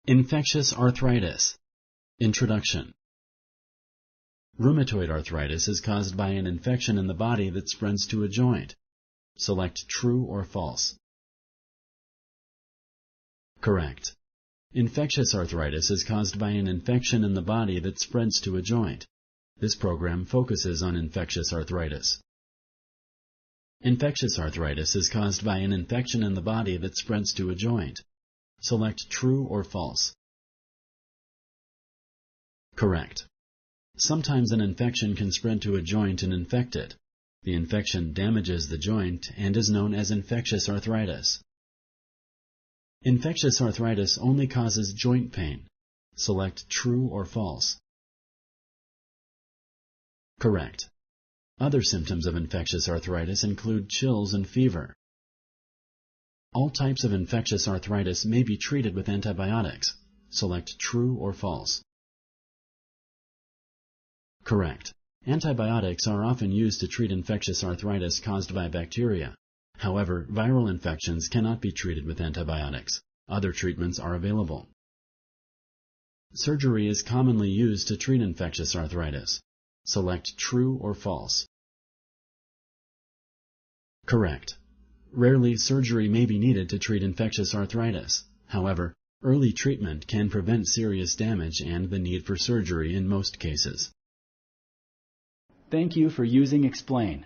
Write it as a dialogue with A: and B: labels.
A: Infectious arthritis. Introduction. Rheumatoid arthritis is caused by an infection in the body that spreads to a joint. Select true or false. Correct. Infectious arthritis is caused by an infection in the body that spreads to a joint. This program focuses on infectious arthritis. Infectious arthritis is caused by an infection in the body that spreads to a joint. Select true or false. Correct. Sometimes an infection can spread to a joint and infect it. The infection damages the joint and is known as infectious arthritis. Infectious arthritis only causes joint pain. Select true or false. Correct. Other symptoms of infectious arthritis include chills and fever. All types of infectious arthritis may be treated with antibiotics. Select true or false. Correct. Antibiotics are often used to treat infectious arthritis caused by bacteria. However, viral infections cannot be treated with antibiotics. Other treatments are available. Surgery is commonly used to treat infectious arthritis. Select true or false. Correct. Rarely, surgery may be needed to treat infectious arthritis. However, early treatment can prevent serious damage and the need for surgery in most cases.
B: Thank you for using Explain.